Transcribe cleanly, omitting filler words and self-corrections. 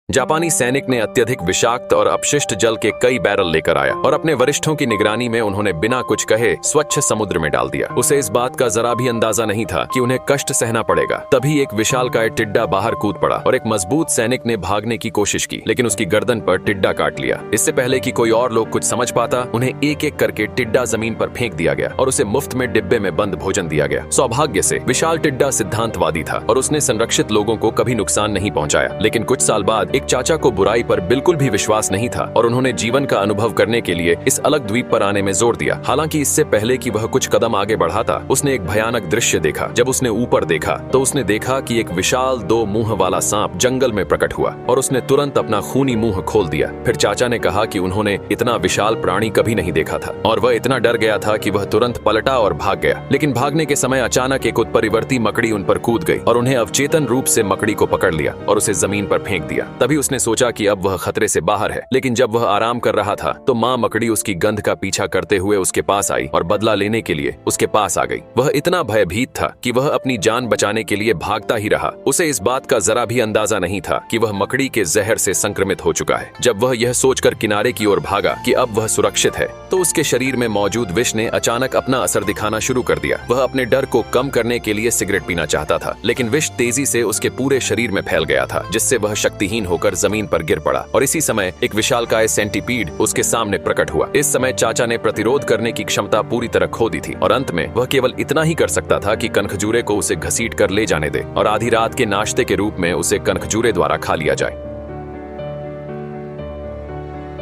जापानी सैनिक ने अत्यधिक विषाक्त और अपशिष्ट जल के कई बैरल लेकर आया और अपने वरिष्ठों की निगरानी में उन्होंने बिना कुछ कहे स्वच्छ समुद्र में डाल दिया। उसे इस बात का जरा भी अंदाजा नहीं था कि उन्हें कष्ट सहना पड़ेगा। तभी एक विशालकाय टिड्डा बाहर कूद पड़ा और एक मजबूत सैनिक ने भागने की कोशिश की, लेकिन उसकी गर्दन पर टिड्डा काट लिया। इससे पहले कि कोई और लोग कुछ समझ पाता, उन्हें एक एक करके टिड्डा जमीन पर फेंक दिया गया और उसे मुफ्त में डिब्बे में बंद भोजन दिया गया। सौभाग्य से विशाल टिड्डा सिद्धांतवादी था और उसने संरक्षित लोगों को कभी नुकसान नहीं पहुंचाया। लेकिन कुछ साल बाद एक चाचा को बुराई पर बिल्कुल भी विश्वास नहीं था और उन्होंने जीवन का अनुभव करने के लिए इस अलग द्वीप पर आने में जोर दिया। हालांकि इससे पहले कि वह कुछ कदम आगे बढ़ाता, उसने एक भयानक दृश्य देखा। जब उसने ऊपर देखा तो उसने देखा कि एक विशाल 2 मुंह वाला सांप जंगल में प्रकट हुआ और उसने तुरंत अपना खूनी मुंह खोल दिया। फिर चाचा ने कहा कि उन्होंने इतना विशाल प्राणी कभी नहीं देखा था और वह इतना डर गया था कि वह तुरंत पलटा और भाग गया। लेकिन भागने के समय अचानक एक उत्परिवर्ती मकड़ी उन पर कूद गई और उन्हें अवचेतन रूप से मकड़ी को पकड़ लिया और उसे जमीन पर फेंक दिया। तभी उसने सोचा कि अब वह खतरे से बाहर है। लेकिन जब वह आराम कर रहा था तो माँ मकड़ी उसकी गंध का पीछा करते हुए उसके पास आई और बदला लेने के लिए उसके पास आ गई। वह इतना भयभीत था कि वह अपनी जान बचाने के लिए भागता ही रहा। उसे इस बात का जरा भी अंदाजा नहीं था कि वह मकड़ी के जहर से संक्रमित हो चुका है। जब वह यह सोचकर किनारे की ओर भागा कि अब वह सुरक्षित है, तो उसके शरीर में मौजूद विष ने अचानक अपना असर दिखाना शुरू कर दिया। वह अपने डर को कम करने के लिए सिगरेट पीना चाहता था, लेकिन विष तेजी से उसके पूरे शरीर में फैल गया था, जिससे वह शक्तिहीन होकर जमीन पर गिर पड़ा। और इसी समय एक विशालकाय सेंटीपीड उसके सामने प्रकट हुआ। इस समय चाचा ने प्रतिरोध करने की क्षमता पूरी तरह खो दी थी और अंत में वह केवल इतना ही कर सकता था कि कनखजूरे को उसे घसीट कर ले जाने दे और आधी रात के नाश्ते के रूप में उसे कनखजूरे द्वारा खा लिया जाए।